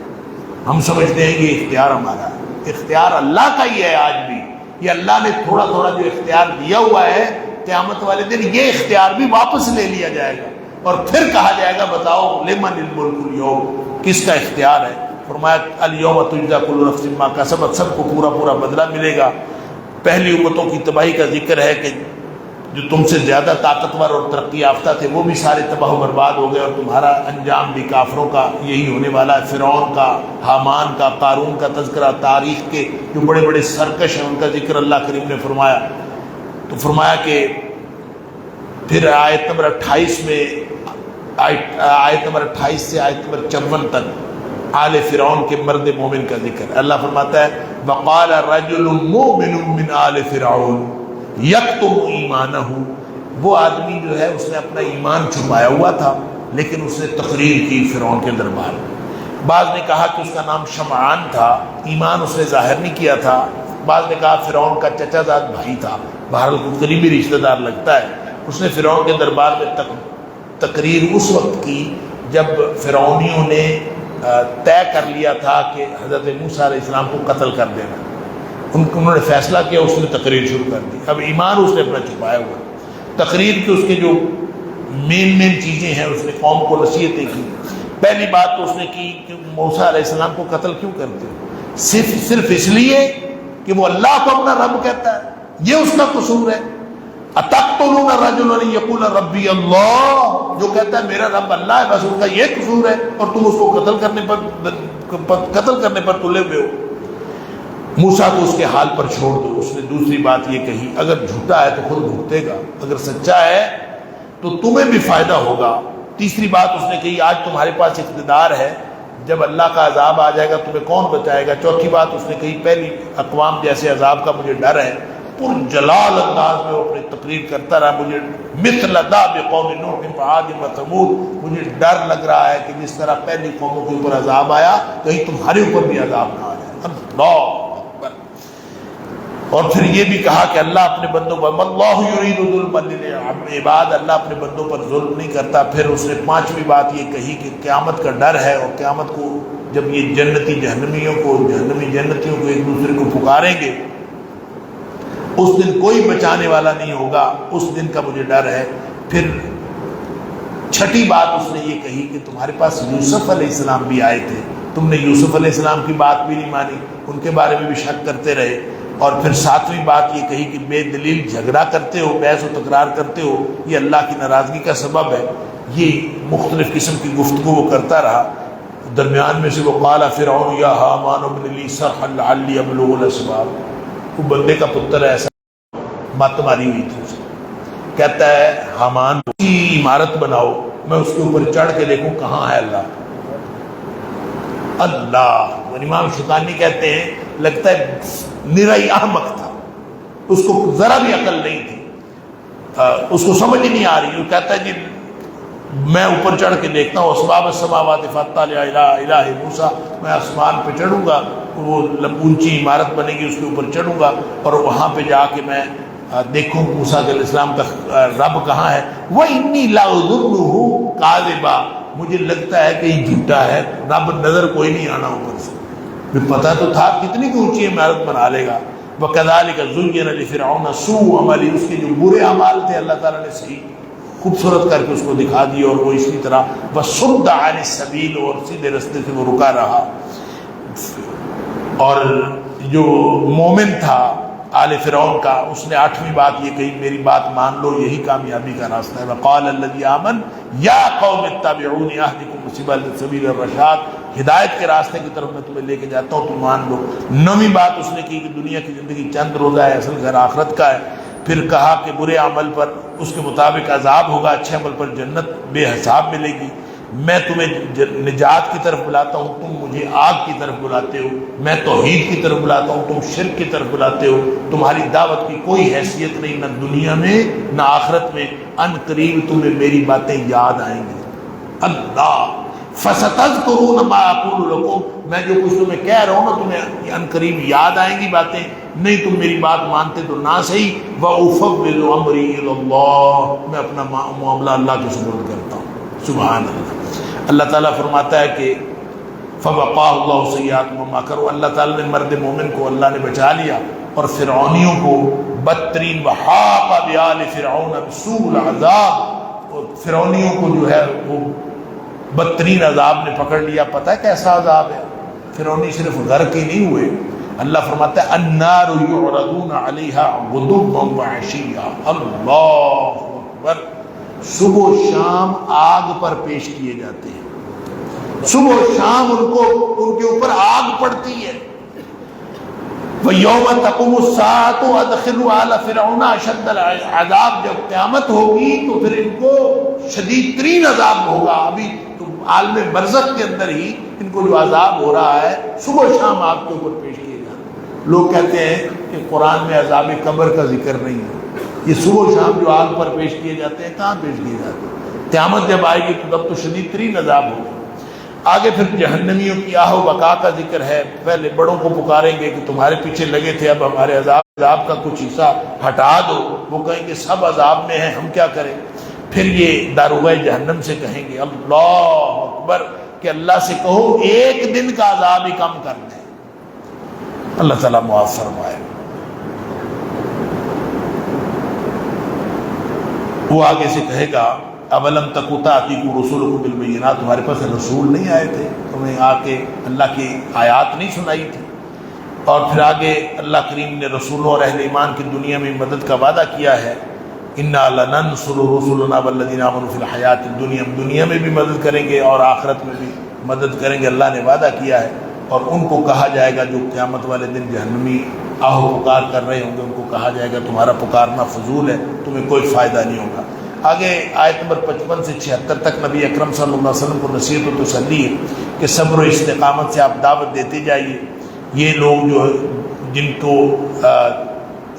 ہم سمجھتے ہیں کہ یہ اختیار ہمارا ہے۔ اختیار اللہ کا ہی ہے آج بھی، یہ اللہ نے تھوڑا تھوڑا جو اختیار دیا ہوا ہے، قیامت والے دن یہ اختیار بھی واپس لے لیا جائے گا، اور پھر کہا جائے گا بتاؤ لمن الملک اليوم، کس کا اختیار ہے؟ فرمایا الیوم تجزی کل نفس بما کسبت، سب کو پورا پورا بدلہ ملے گا۔ پہلی امتوں کی تباہی کا ذکر ہے کہ جو تم سے زیادہ طاقتور اور ترقی یافتہ تھے وہ بھی سارے تباہ و برباد ہو گئے، اور تمہارا انجام بھی کافروں کا یہی ہونے والا ہے۔ فرعون کا، حامان کا، قارون کا تذکرہ، تاریخ کے جو بڑے بڑے سرکش ہیں ان کا ذکر اللہ کریم نے فرمایا۔ تو فرمایا کہ پھر آیت نمبر 28 میں، آیت نمبر 28 سے آیت نمبر 54 تک آل فرعون کے مرد مومن کا ذکر۔ اللہ فرماتا ہے وقال رجل مؤمن من آل فرعون یکتم ایمانہ، وہ آدمی جو ہے اس نے اپنا ایمان چھپایا ہوا تھا لیکن اس نے تقریر کی فرعون کے دربار میں۔ بعض نے کہا کہ اس کا نام شمعان تھا، ایمان اس نے ظاہر نہیں کیا تھا۔ بعض نے کہا فرعون کا چچا زاد بھائی تھا، بہرحال قریبی رشتہ دار لگتا ہے۔ اس نے فرعون کے دربار میں تقریر اس وقت کی جب فرعونیوں نے طے کر لیا تھا کہ حضرت موسیٰ علیہ السلام کو قتل کر دینا، انہوں نے فیصلہ کیا، اس نے تقریر شروع کر دی۔ اب ایمان اس نے اپنا چھپایا ہوا، تقریر کی اس کے جو مین چیزیں ہیں اس نے قوم کو نصیحتیں کی۔ پہلی بات تو اس نے کی کہ موسیٰ علیہ السلام کو قتل کیوں کرتے ہو؟ صرف اس لیے کہ وہ اللہ کو اپنا رب کہتا ہے، یہ اس کا قصور ہے۔ اتقتلون رجلا یقول ربی اللہ، جو کہتا ہے میرا رب اللہ ہے، بس ان کا یہ قصور ہے، اور تم اس کو قتل کرنے پر تلے ہوئے ہو۔ موسیٰ کو اس کے حال پر چھوڑ دو۔ اس نے دوسری بات یہ کہی اگر جھوٹا ہے تو خود بھگتے گا، اگر سچا ہے تو تمہیں بھی فائدہ ہوگا۔ تیسری بات اس نے کہی آج تمہارے پاس اقتدار ہے، جب اللہ کا عذاب آ جائے گا تمہیں کون بچائے گا؟ چوتھی بات اس نے کہی پہلی اقوام جیسے عذاب کا مجھے ڈر ہے۔ پر جلال انداز میں وہ اپنی تقریر کرتا رہا، مجھے مثل داب قوم نوح وعاد وثمود، مجھے ڈر لگ رہا ہے کہ جس طرح پہلی قوموں کے اوپر عذاب آیا کہیں تمہارے اوپر بھی عذاب نہ آ جائے۔ اللہ اکبر۔ اور پھر یہ بھی کہا کہ اللہ اپنے بندوں پر اللہ یرید ظلما للعباد، اللہ اپنے بندوں پر ظلم نہیں کرتا۔ پھر اس نے پانچویں بات یہ کہی کہ قیامت کا ڈر ہے، اور قیامت کو جب یہ جنتی جہنمیوں کو، جہنمی جنتیوں کو ایک دوسرے کو پکاریں گے، اس دن کوئی بچانے والا نہیں ہوگا، اس دن کا مجھے ڈر ہے۔ پھر چھٹی بات اس نے یہ کہی کہ تمہارے پاس یوسف علیہ السلام بھی آئے تھے، تم نے یوسف علیہ السلام کی بات بھی نہیں مانی، ان کے بارے میں بھی شک کرتے رہے۔ اور پھر ساتویں بات یہ کہی کہ بے دلیل جھگڑا کرتے ہو، بحث و تکرار کرتے ہو، یہ اللہ کی ناراضگی کا سبب ہے۔ یہ مختلف قسم کی گفتگو وہ کرتا رہا۔ درمیان میں سے وہ قال فرعون یا حامان ابن لی صرحا لعلی ابلغ الاسباب، وہ بندے کا پتر ایسا مت ماری ہوئی تھی، کہتا ہے حامان کی عمارت بناؤ، میں اس کے اوپر چڑھ کے دیکھوں کہاں ہے اللہ۔ اللہ امام شوکانی کہتے ہیں لگتا ہے نرائی احمق تھا، اس کو ذرا بھی عقل نہیں تھی، اس کو سمجھ ہی نہیں آ رہی۔ وہ کہتا ہے جی میں اوپر چڑھ کے دیکھتا ہوں، اسباب السماوات فاطلع الی الہ موسیٰ، میں آسمان پہ چڑھوں گا، وہ اونچی عمارت بنے گی، اس کے اوپر چڑھوں گا اور وہاں پہ جا کے میں دیکھوں موسیٰ علیہ السلام کا رب کہاں ہے۔ وَإِنِّي لَأَظُنُّهُ كَاذِبًا، مجھے لگتا ہے کہ یہ جھوٹا ہے، رب نظر کوئی نہیں آنا اوپر سے، پتہ تو تھا کتنی کی اونچی عمارت بنا لے گا۔ وَكَذَلِكَ زُيِّنَ لِفِرْعَوْنَ سُوءُ عَمَلِهِ، اس کے جو برے اعمال تھے اللہ تعالیٰ نے صحیح خوبصورت کر کے اس کو دکھا دی، اور وہ اسی طرح وَصُدَّ عَنِ السَّبِيلِ، اور سیدھے رستے سے وہ رکا رہا۔ اور جو مومن تھا آل فرعون کا، اس نے آٹھویں بات یہ کہی میری بات مان لو، یہی کامیابی کا راستہ ہے۔ وقال الذی آمن یا قوم اتبعونی اہدکم سبیل الرشاد، ہدایت کے راستے کی طرف میں تمہیں لے کے جاتا ہوں، تم مان لو۔ نویں بات اس نے کی کہ دنیا کی زندگی چند روزہ ہے، اصل گھر آخرت کا ہے۔ پھر کہا کہ برے عمل پر اس کے مطابق عذاب ہوگا، اچھے عمل پر جنت بے حساب ملے گی۔ میں تمہیں نجات کی طرف بلاتا ہوں، تم مجھے آگ کی طرف بلاتے ہو، میں توحید کی طرف بلاتا ہوں، تم شرک کی طرف بلاتے ہو، تمہاری دعوت کی کوئی حیثیت نہیں، نہ دنیا میں نہ آخرت میں، ان قریب تمہیں میری باتیں یاد آئیں گی۔ اللہ فَسَتَذْكُرُونَ مَا أَقُولُ لَكُمْ، میں جو کچھ تمہیں کہہ رہا ہوں نا تمہیں ان قریب یاد آئیں گی باتیں، نہیں تم میری بات مانتے تو نہ صحیح۔ وَأُفَوِّضُ أَمْرِي إِلَى اللَّهِ، میں اپنا معاملہ اللہ کے سپرد کرتا ہوں۔ سبحان اللہ۔ اللہ تعالیٰ فرماتا ہے کہ فَوَقَاهُ اللَّهُ سَيِّئَاتِ مَا مَكَرُوا، اللہ تعالیٰ نے مرد مومن کو اللہ نے بچا لیا، اور فرعونیوں کو بدترین وَحَاقَ بِآلِ فِرْعَوْنَ بِسُوءِ الْعَذَابِ، اور فرعونیوں کو جو ہے وہ بدترین عذاب نے پکڑ لیا۔ پتہ ہے کیسا عذاب ہے؟ فرعونی صرف غرق ہی نہیں ہوئے، اللہ فرماتا ہے النار یعرضون علیہا غدوا وعشیا، اللہ اکبر، صبح و شام آگ پر پیش کیے جاتے ہیں، صبح و شام ان کے اوپر آگ پڑتی ہے۔ وَيَوْمَ تَقُومُ السَّاعَةُ أَدْخِلُوا آلَ فِرْعَوْنَ أَشَدَّ الْعَذَابِ، جب قیامت ہوگی تو پھر ان کو شدید ترین عذاب ہوگا۔ ابھی تو عالم برزخ کے اندر ہی ان کو جو عذاب ہو رہا ہے صبح و شام آگ کے اوپر پیش کیے جاتے ہیں۔ لوگ کہتے ہیں کہ قرآن میں عذاب قبر کا ذکر نہیں ہے، یہ صبح و شام جو آگ پر پیش کیے جاتے ہیں کہاں پیش کیے جاتے ہیں؟ قیامت جب آئے گی تو تب تو شدید ترین عذاب ہوگا۔ آگے پھر جہنمیوں کی آہ و بقا کا ذکر ہے، پہلے بڑوں کو پکاریں گے کہ تمہارے پیچھے لگے تھے، اب ہمارے عذاب کا کچھ حصہ ہٹا دو، وہ کہیں گے سب عذاب میں ہیں، ہم کیا کریں؟ پھر یہ داروغہ جہنم سے کہیں گے اللہ اکبر کہ اللہ سے کہو ایک دن کا عذاب ہی کم کر دیں۔ اللہ تعالیٰ معاف فرمائے۔ وہ آگے سے کہے گا اولم تکو تأتیکم رسولکم بالبینات، تمہارے پاس رسول نہیں آئے تھے، تمہیں آ کے اللہ کی آیات نہیں سنائی تھی؟ اور پھر آگے اللہ کریم نے رسولوں اور اہل ایمان کی دنیا میں مدد کا وعدہ کیا ہے، انا لننصر رسلنا والذین آمنوا فی الحیات الدنیا، دنیا میں بھی مدد کریں گے اور آخرت میں بھی مدد کریں گے، اللہ نے وعدہ کیا ہے۔ اور ان کو کہا جائے گا جو قیامت والے دن جہنمی آہو پکار کر رہے ہوں گے، ان کو کہا جائے گا تمہارا پکارنا فضول ہے، تمہیں کوئی فائدہ نہیں ہوگا۔ آگے آیت نمبر 55 سے 76 تک نبی اکرم صلی اللہ علیہ وسلم کو نصیحت و تسلی ہے کہ صبر و استقامت سے آپ دعوت دیتے جائیے۔ یہ لوگ جو جن کو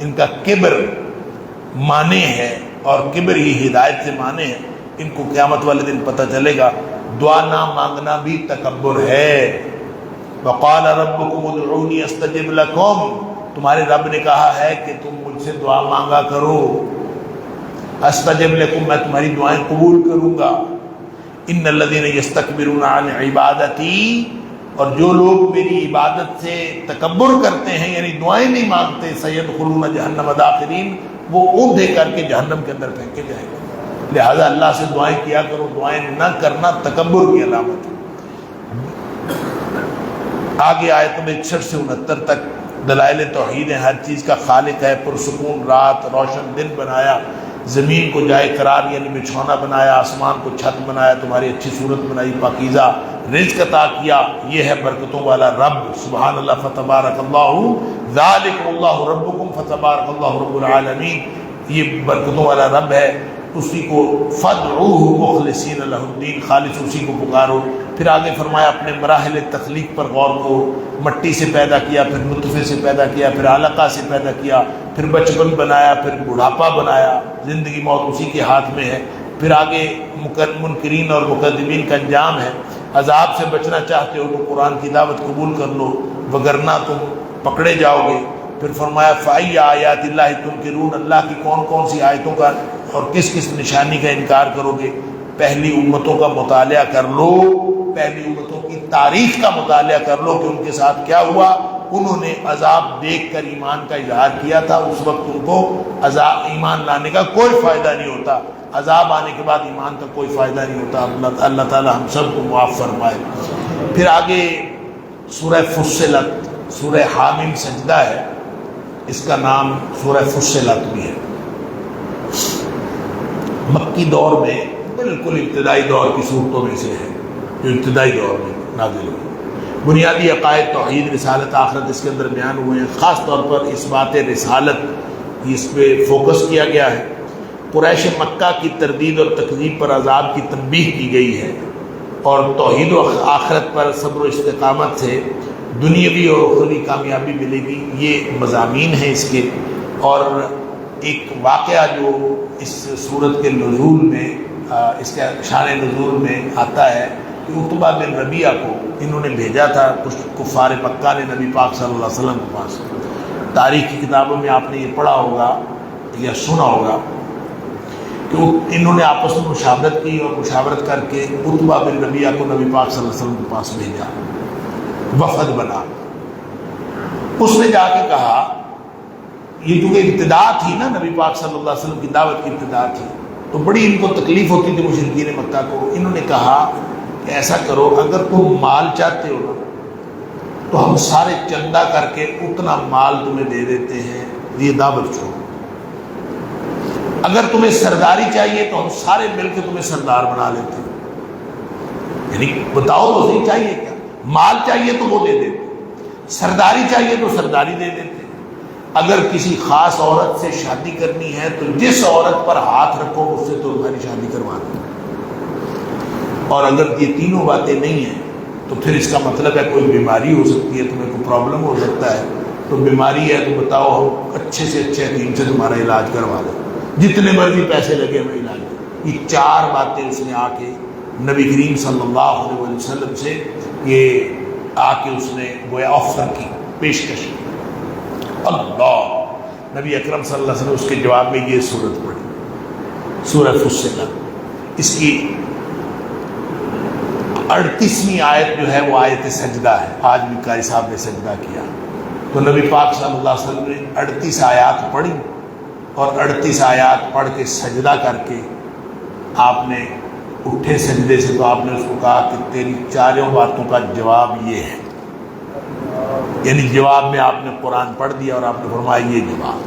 ان کا کبر مانے ہے اور کبر ہی ہدایت سے مانے ہیں، ان کو قیامت والے دن پتہ چلے گا دعا نہ مانگنا بھی تکبر ہے۔ وقال ربکم ادعونی استجب لکم، تمہارے رب نے کہا ہے کہ تم مجھ سے دعا مانگا کرو، استجب لکم، میں تمہاری دعائیں قبول کروں گا۔ ان الذین یستکبرون عن عبادتی، اور جو لوگ میری عبادت سے تکبر کرتے ہیں یعنی دعائیں نہیں مانگتے، سیدخلون جہنم داخرین، وہ اوندھے کر کے جہنم کے اندر پھینکے جائیں گے۔ لہذا اللہ سے دعائیں کیا کرو، دعائیں نہ کرنا تکبر کی علامت ہے۔ آگے آیت میں 61 سے 69 تک دلائل توحید ہیں، ہر چیز کا خالق ہے، پرسکون رات روشن دن بنایا، زمین کو جائے قرار یعنی بچھونا بنایا، آسمان کو چھت بنایا، تمہاری اچھی صورت بنائی، پاکیزہ رزق عطا کیا، یہ ہے برکتوں والا رب۔ سبحان اللہ، فتبارک اللہ ذالکم اللہ ربکم فتبارک اللہ رب العالمین، یہ برکتوں والا رب ہے، اسی کو فادعوہ مخلصین لہ الدین، خالص اسی کو پکارو۔ پھر آگے فرمایا اپنے مراحل تخلیق پر غور کرو، مٹی سے پیدا کیا، پھر نطفے سے پیدا کیا، پھر علقہ سے پیدا کیا، پھر بچپن بنایا، پھر بڑھاپا بنایا، زندگی موت اسی کے ہاتھ میں ہے۔ پھر آگے منکرین اور مکذبین کا انجام ہے، عذاب سے بچنا چاہتے ہو تو قرآن کی دعوت قبول کر لو وگرنہ تم پکڑے جاؤ گے۔ پھر فرمایا فَأَيَّ آیَاتِ اللَّهِ تُنْکِرُونَ، اللہ کی کون کون سی آیتوں کا اور کس کس نشانی کا انکار کرو گے؟ پہلی امتوں کا مطالعہ کر لو، پہلی امتوں کی تاریخ کا مطالعہ کر لو کہ ان کے ساتھ کیا ہوا۔ انہوں نے عذاب دیکھ کر ایمان کا اظہار کیا تھا، اس وقت ان کو عذاب ایمان لانے کا کوئی فائدہ نہیں ہوتا، عذاب آنے کے بعد ایمان کا کوئی فائدہ نہیں ہوتا۔ اللہ تعالی ہم سب کو معاف فرمائے۔ پھر آگے سورہ فصلت، سورہ حامیم سجدہ ہے، اس کا نام سورہ فصلت بھی ہے۔ مکی دور میں بالکل ابتدائی دور کی صورتوں میں سے ہے، جو ابتدائی دور میں نازل ہوئی۔ بنیادی عقائد توحید رسالت آخرت اس کے اندر بیان ہوئے ہیں، خاص طور پر اس بات رسالت اس پہ فوکس کیا گیا ہے۔ قریش مکہ کی تردید اور تکذیب پر عذاب کی تنبیہ کی گئی ہے، اور توحید و آخرت پر صبر و استقامت سے دنیاوی اور اخروی کامیابی ملے گی، یہ مضامین ہیں اس کے۔ اور ایک واقعہ جو اس صورت کے نزول میں، اس کے شان نزول میں آتا ہے کہ عتبہ بن ربیعہ کو انہوں نے بھیجا تھا کچھ کفار مکہ نے نبی پاک صلی اللہ علیہ وسلم کے پاس۔ تاریخ کی کتابوں میں آپ نے یہ پڑھا ہوگا یا سنا ہوگا کہ انہوں نے آپس میں مشاورت کی اور مشاورت کر کے عتبہ بن ربیعہ کو نبی پاک صلی اللہ علیہ وسلم کے پاس بھیجا، وفد بنا۔ اس نے جا کے کہا، یہ چونکہ ابتدا تھی نا، نبی پاک صلی اللہ علیہ وسلم کی دعوت کی ابتدا تھی، تو بڑی ان کو تکلیف ہوتی تھی مشرکین مکہ کو۔ انہوں نے کہا کہ ایسا کرو، اگر تم مال چاہتے ہو نا تو ہم سارے چندہ کر کے اتنا مال تمہیں دے دیتے ہیں، یہ دعوت چھوڑو۔ اگر تمہیں سرداری چاہیے تو ہم سارے مل کے تمہیں سردار بنا لیتے ہیں۔ یعنی بتاؤ تو صحیح، چاہیے کیا؟ مال چاہیے تو وہ دے دیتے، سرداری چاہیے تو سرداری دے دیتے۔ اگر کسی خاص عورت سے شادی کرنی ہے تو جس عورت پر ہاتھ رکھو اس سے تو تمہاری شادی کروا دو۔ اور اگر یہ تینوں باتیں نہیں ہیں تو پھر اس کا مطلب ہے کوئی بیماری ہو سکتی ہے، تمہیں کوئی پرابلم ہو سکتا ہے، تو بیماری ہے تو بتاؤ ہم اچھے سے اچھے حکیم سے تمہارا علاج کروا دیں، جتنے مرضی پیسے لگے ہمیں علاج دیں۔ یہ چار باتیں اس نے آ کے نبی کریم صلی اللہ علیہ وسلم سے یہ آ کے اس نے گویا آفر کی، پیشکش کی۔ اللہ، نبی اکرم صلی اللہ علیہ وسلم اس کے جواب میں یہ سورت پڑھی، سورہ فصلت۔ اس کی 38ویں آیت جو ہے وہ آیت سجدہ ہے۔ آج بھی قاری صاحب نے سجدہ کیا تو نبی پاک صلی اللہ علیہ وسلم نے 38 آیات پڑھی، اور 38 آیات پڑھ کے سجدہ کر کے آپ نے اٹھے سجدے سے، تو آپ نے اس کو کہا کہ تیری چاروں باتوں کا جواب یہ ہے۔ یعنی جواب میں آپ نے قرآن پڑھ دیا اور آپ نے فرمایا یہ جواب۔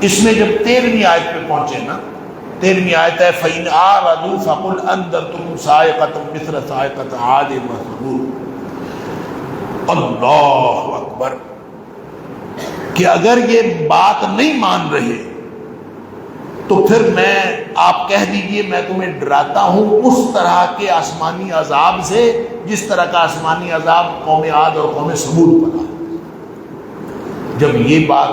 اس میں جب 13ویں آیت پہ پہنچے نا، 13ویں آیت ہے فَإِنْ أَعْرَضُوا فَقُلْ أَنذَرْتُكُمْ صَاعِقَةً مِثْلَ صَاعِقَةِ عَادٍ وَثَمُودَ۔ اللہ اکبر، کہ اگر یہ بات نہیں مان رہے تو پھر میں، آپ کہہ دیجئے میں تمہیں ڈراتا ہوں اس طرح کے آسمانی عذاب سے جس طرح کا آسمانی عذاب قوم عاد اور قوم ثمود پر آیا۔ جب یہ بات،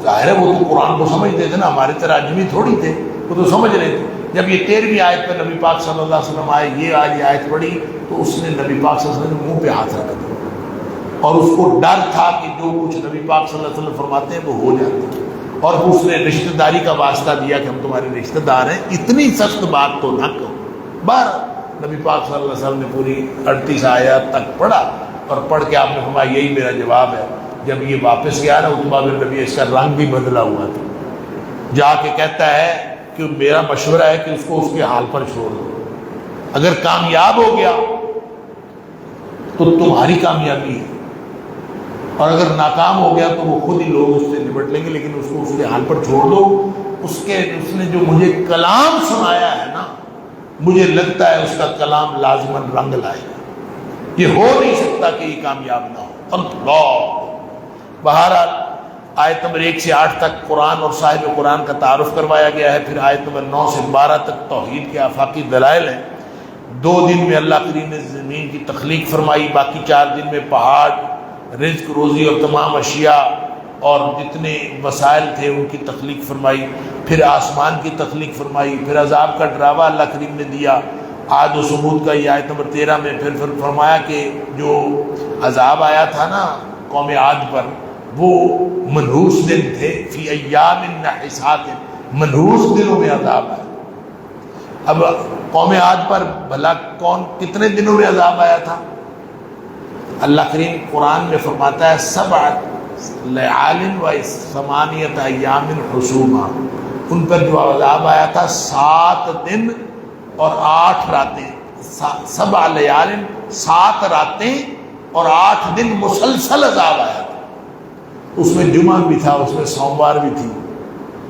ظاہر ہے وہ تو قرآن کو سمجھتے تھے نا، ہمارے طرح اجمی تھوڑی تھے، وہ تو سمجھ رہے تھے۔ جب یہ 13ویں آیت پہ نبی پاک صلی اللہ علیہ وسلم آئے، یہ آج یہ آیت پڑھی تو اس نے نبی پاک صلی اللہ علیہ وسلم نے منہ پہ ہاتھ رکھ دیا، اور اس کو ڈر تھا کہ جو کچھ نبی پاک صلی اللہ علیہ وسلم فرماتے ہیں وہ ہو جاتا ہے، اور اس نے رشتہ داری کا واسطہ دیا کہ ہم تمہارے رشتہ دار ہیں، اتنی سخت بات تو نہ کرو۔ بہر نبی پاک صلی اللہ علیہ وسلم نے پوری 38 آیات تک پڑھا، اور پڑھ کے آپ نے فرمایا یہی میرا جواب ہے۔ جب یہ واپس گیا نا عتبہ بن ربیعہ، اس کا رنگ بھی بدلا ہوا تھا، جا کے کہتا ہے کہ میرا مشورہ ہے کہ اس کو اس کے حال پر چھوڑ دو، اگر کامیاب ہو گیا تو تمہاری کامیابی ہے، اور اگر ناکام ہو گیا تو وہ خود ہی لوگ اس سے نمٹ لیں گے، لیکن اس کو اس کے حال پر چھوڑ دو۔ اس نے جو مجھے کلام سنایا ہے نا، مجھے لگتا ہے اس کا کلام لازماً رنگ لائے گا، یہ ہو نہیں سکتا کہ یہ کامیاب نہ ہو۔ اللہ، بہرحال آیت نمبر 1 سے 8 تک قرآن اور صاحب قرآن کا تعارف کروایا گیا ہے، پھر آیت نمبر 9 سے 12 تک توحید کے آفاقی دلائل ہیں۔ 2 دن میں اللہ کریم نے زمین کی تخلیق فرمائی، باقی 4 دن میں پہاڑ، رزق، روزی اور تمام اشیاء اور جتنے وسائل تھے ان کی تخلیق فرمائی، پھر آسمان کی تخلیق فرمائی، پھر عذاب کا ڈراوا اللہ کریم نے دیا عاد و ثمود کا، یہ آیت نمبر 13 میں۔ پھر فرمایا کہ جو عذاب آیا تھا نا قوم عاد پر، وہ منحوس دن تھے، فی ایام نحسات، منحوس دنوں میں عذاب آیا۔ اب قوم عاد پر بھلا کتنے دنوں میں عذاب آیا تھا؟ اللہ کریم قرآن میں فرماتا ہے 7 لیال و 8 ایام حسوما، ان پر جو عذاب آیا تھا 7 دن اور 8 راتیں، 7 لیال 7 راتیں اور 8 دن مسلسل عذاب آیا تھا۔ اس میں جمعہ بھی تھا، اس میں سوموار بھی تھی۔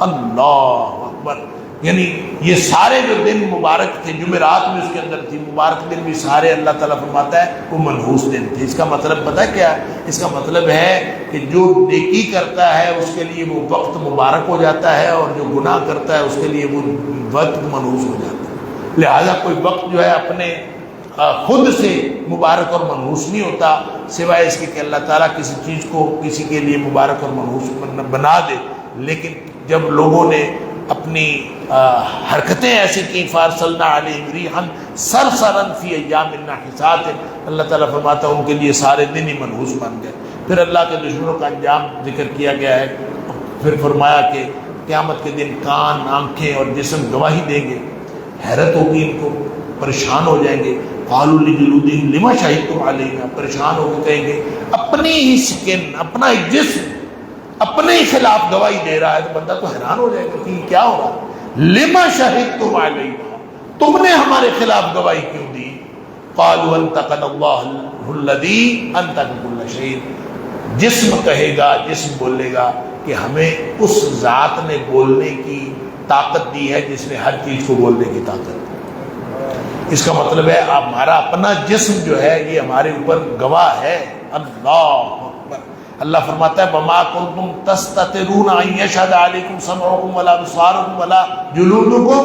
اللہ اکبر، یعنی یہ سارے جو دن مبارک تھے، جمعرات میں اس کے اندر تھی، مبارک دن بھی سارے اللہ تعالیٰ فرماتا ہے وہ منحوس دن تھے۔ اس کا مطلب پتہ کیا ہے؟ اس کا مطلب ہے کہ جو نیکی کرتا ہے اس کے لیے وہ وقت مبارک ہو جاتا ہے، اور جو گناہ کرتا ہے اس کے لیے وہ وقت منحوس ہو جاتا ہے۔ لہٰذا کوئی وقت جو ہے اپنے خود سے مبارک اور منحوس نہیں ہوتا سوائے اس کے کہ اللہ تعالیٰ کسی چیز کو کسی کے لیے مبارک اور منحوس بنا دے. لیکن جب لوگوں نے اپنی حرکتیں ایسی کی فارسلنا علیہم ریحا صرصرا فی ایام ناحسات، اللہ تعالیٰ فرماتا ہے ان کے لیے سارے دن ہی منحوس بن گئے. پھر اللہ کے دشمنوں کا انجام ذکر کیا گیا ہے. پھر فرمایا کہ قیامت کے دن کان، آنکھیں اور جسم گواہی دیں گے. حیرت ہوگی ان کو، پریشان ہو جائیں گے. قالوا لجلودہم لما شہدتم علینا، پریشان ہو کے کہیں گے اپنی ہی سکن، اپنا ہی جسم اپنے ہی خلاف گواہی دے رہا ہے. تو بندہ تو حیران ہو جائے گا کہ یہ کیا ہو رہا ہے. لما شہدتم علینا، تم نے ہمارے خلاف گواہی کیوں دی. قالوا انطقنا اللہ الذی انطق کل شیء، جسم کہے گا، جسم بولے گا کہ ہمیں اس ذات نے بولنے کی طاقت دی ہے جس نے ہر چیز کو بولنے کی طاقت دی. اس کا مطلب ہے ہمارا اپنا جسم جو ہے یہ ہمارے اوپر گواہ ہے. اللہ اکبر. اللہ فرماتا ہے وما کنتم تستترون ان یشهد علیکم سمعکم ولا ابصارکم ولا جلودکم،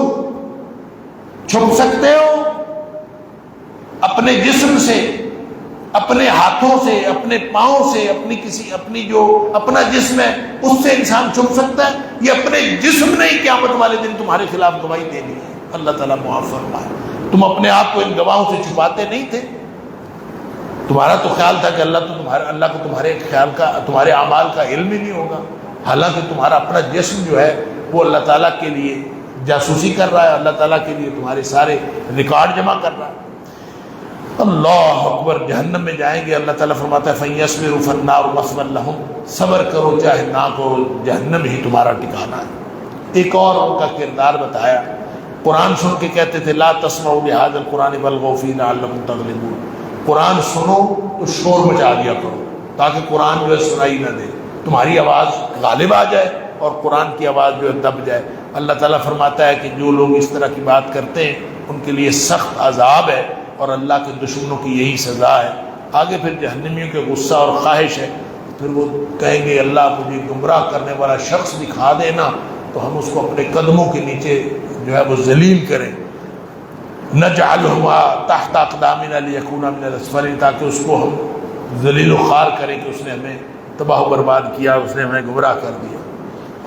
چھپ سکتے ہو اپنے جسم سے، اپنے ہاتھوں سے، اپنے پاؤں سے، اپنی جو اپنا جسم ہے اس سے انسان چھپ سکتا ہے. یہ اپنے جسم نے ہی قیامت والے دن تمہارے خلاف گواہی دینی ہے. اللہ تعالیٰ معاف فرمائے. تم اپنے آپ کو ان گواہوں سے چھپاتے نہیں تھے. تمہارا تو خیال تھا کہ اللہ کو تمہارے خیال کا، تمہارے اعمال کا علم ہی نہیں ہوگا. حالانکہ تمہارا اپنا جسم جو ہے وہ اللہ تعالیٰ کے لیے جاسوسی کر رہا ہے، اللہ تعالیٰ کے لیے تمہارے سارے ریکارڈ جمع کر رہا ہے. اللہ اکبر. جہنم میں جائیں گے. اللہ تعالیٰ فرماتا ہے فَإِنْ فَالنَّارُ مَثْوًى لَهُمْ، صبر کرو چاہے نہ کرو، جہنم ہی تمہارا ٹھکانہ ہے. ایک اور ان کا کردار بتایا. قرآن سن کے کہتے تھے لا تسمعوا لهذا القرآن والغوا فیہ لعلکم تغلبون، قرآن سنو تو شور مچا دیا کرو تاکہ قرآن جو ہے سنائی نہ دے، تمہاری آواز غالب آ جائے اور قرآن کی آواز جو ہے دب جائے. اللہ تعالیٰ فرماتا ہے کہ جو لوگ اس طرح کی بات کرتے ہیں ان کے لیے سخت عذاب ہے اور اللہ کے دشمنوں کی یہی سزا ہے. آگے پھر جہنمیوں کے غصہ اور خواہش ہے. پھر وہ کہیں گے اللہ مجھے گمراہ کرنے والا شخص دکھا دینا تو ہم اس کو اپنے قدموں کے نیچے جو ہے وہ ذلیل کریں. نجعلهما تحت اقدامنا ليكونا من الاسفلين، تاکہ اس کو ہم ذلیل و خوار کریں کہ اس نے ہمیں تباہ و برباد کیا، اس نے ہمیں گمراہ کر دیا.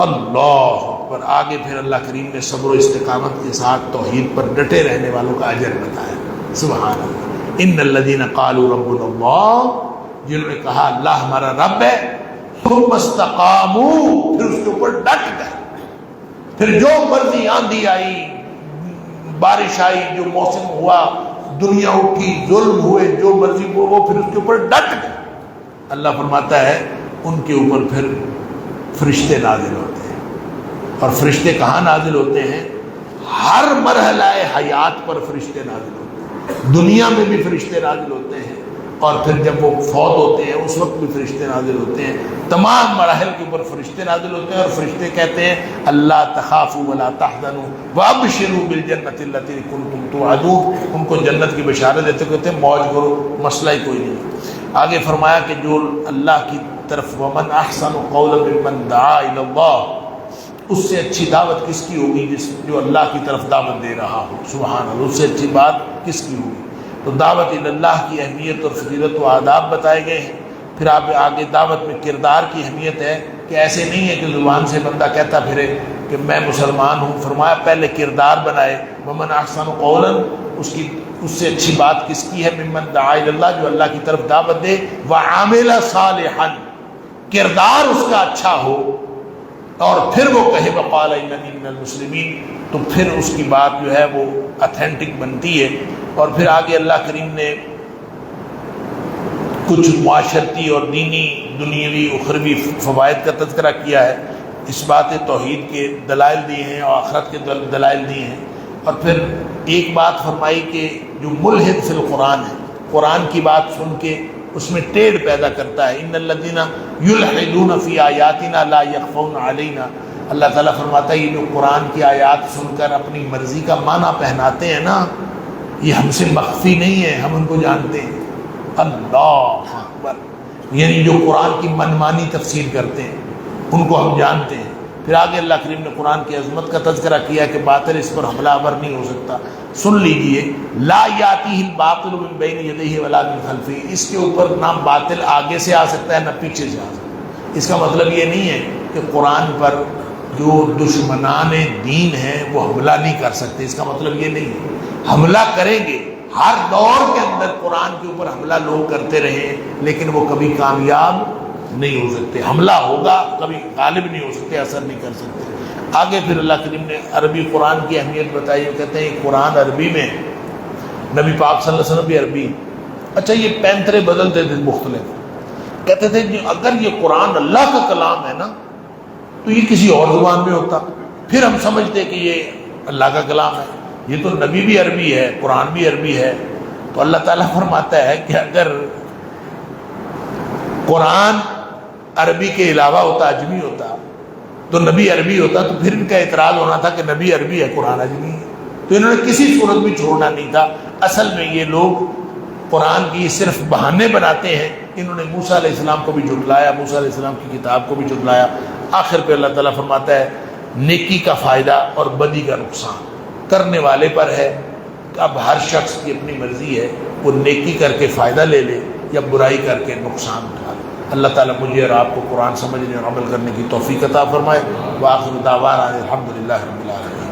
اللہ اکبر. آگے پھر اللہ کریم نے صبر و استقامت کے ساتھ توحید پر ڈٹے رہنے والوں کا اجر بتایا. سبحان اللہ. ان الذين قالوا ربنا اللہ، جنہوں نے کہا اللہ ہمارا رب ہے، ثم استقاموا، پھر اس کے اوپر ڈٹ گئے. پھر جو مرضی آندھی آئی، بارش آئی، جو موسم ہوا، دنیا اٹھی، ظلم ہوئے، جو مرضی وہ پھر اس کے اوپر ڈٹ گئے. اللہ فرماتا ہے ان کے اوپر پھر فرشتے نازل ہوتے ہیں. اور فرشتے کہاں نازل ہوتے ہیں؟ ہر مرحلہ حیات پر فرشتے نازل ہوتے ہیں. دنیا میں بھی فرشتے نازل ہوتے ہیں اور پھر جب وہ فوت ہوتے ہیں اس وقت بھی فرشتے نازل ہوتے ہیں. تمام مراحل کے اوپر فرشتے نازل ہوتے ہیں. اور فرشتے کہتے ہیں اللہ تخافوا ولا تحزنوا وابشروا بالجنۃ التي كنتم توعدون، ان کو جنت کی بشارت دیتے، کہتے ہیں موج کرو، مسئلہ ہی کوئی نہیں. آگے فرمایا کہ جو اللہ کی طرف ومن احسن قولا ممن دعا الی اللہ، اس سے اچھی دعوت کس کی ہوگی جو اللہ کی طرف دعوت دے رہا ہو. سبحان اللہ. اس سے اچھی بات کس کی ہوگی؟ تو دعوت اللہ کی اہمیت اور فضیلت و آداب بتائے گئے ہیں. پھر آپ آگے دعوت میں کردار کی اہمیت ہے کہ ایسے نہیں ہے کہ زبان سے بندہ کہتا پھرے کہ میں مسلمان ہوں. فرمایا پہلے کردار بنائے. ومن احسن قولا، اس سے اچھی بات کس کی ہے؟ ممن دعا الی اللہ، جو اللہ کی طرف دعوت دے. وعمل صالحا، کردار اس کا اچھا ہو اور پھر وہ کہے وقال اننی من المسلمین، تو پھر اس کی بات جو ہے وہ اتھینٹک بنتی ہے. اور پھر آگے اللہ کریم نے کچھ معاشرتی اور دینی، دنیاوی، اخروی فوائد کا تذکرہ کیا ہے. اس بات توحید کے دلائل دیے ہیں اور آخرت کے دلائل دیے ہیں. اور پھر ایک بات فرمائی کہ جو ملحد فی القرآن ہے، قرآن کی بات سن کے اس میں ٹیڑھ پیدا کرتا ہے. ان الذین یلحدون فی آیاتنا لا یخفون علینا، اللہ تعالیٰ فرماتا ہے یہ جو قرآن کی آیات سن کر اپنی مرضی کا معنی پہناتے ہیں نا، یہ ہم سے مخفی نہیں ہے، ہم ان کو جانتے ہیں. اللہ اکبر. یعنی جو قرآن کی منمانی تفسیر کرتے ہیں ان کو ہم جانتے ہیں. پھر آگے اللہ کریم نے قرآن کی عظمت کا تذکرہ کیا کہ باطل اس پر حملہ آور نہیں ہو سکتا. سن لیجئے، لا یاتیہ الباطل من بین یدیہ ولا من خلفہ، اس کے اوپر نہ باطل آگے سے آ سکتا ہے نہ پیچھے سے آ سکتا ہے. اس کا مطلب یہ نہیں ہے کہ قرآن پر جو دشمنان دین ہیں وہ حملہ نہیں کر سکتے، اس کا مطلب یہ نہیں ہے. حملہ کریں گے، ہر دور کے اندر قرآن کے اوپر حملہ لوگ کرتے رہے لیکن وہ کبھی کامیاب نہیں ہو سکتے. حملہ ہوگا، کبھی غالب نہیں ہو سکتے، اثر نہیں کر سکتے. آگے پھر اللہ کریم نے عربی قرآن کی اہمیت بتائی. وہ کہتے ہیں قرآن عربی میں، نبی پاک صلی اللہ علیہ وسلم بھی عربی. اچھا یہ پینترے بدلتے تھے مختلف، کہتے تھے اگر یہ قرآن اللہ کا کلام ہے نا تو یہ کسی اور زبان میں ہوتا، پھر ہم سمجھتے کہ یہ اللہ کا کلام ہے. یہ تو نبی بھی عربی ہے، قرآن بھی عربی ہے. تو اللہ تعالیٰ فرماتا ہے کہ اگر قرآن عربی کے علاوہ ہوتا، اجمی ہوتا، تو نبی عربی ہوتا، تو پھر ان کا اعتراض ہونا تھا کہ نبی عربی ہے قرآن اجمی ہے. تو انہوں نے کسی صورت بھی چھوڑنا نہیں تھا. اصل میں یہ لوگ قرآن کی صرف بہانے بناتے ہیں. انہوں نے موسیٰ علیہ السلام کو بھی جھٹلایا، موسیٰ علیہ السلام کی کتاب کو بھی جھٹلایا. آخر پہ اللہ تعالیٰ فرماتا ہے نیکی کا فائدہ اور بدی کا نقصان کرنے والے پر ہے. اب ہر شخص کی اپنی مرضی ہے، وہ نیکی کر کے فائدہ لے لے یا برائی کر کے نقصان اٹھا لے. اللہ تعالیٰ مجھے اور آپ کو قرآن سمجھنے اور عمل کرنے کی توفیق عطا فرمائے. وآخر دعوانا الحمدللہ رب العالمین.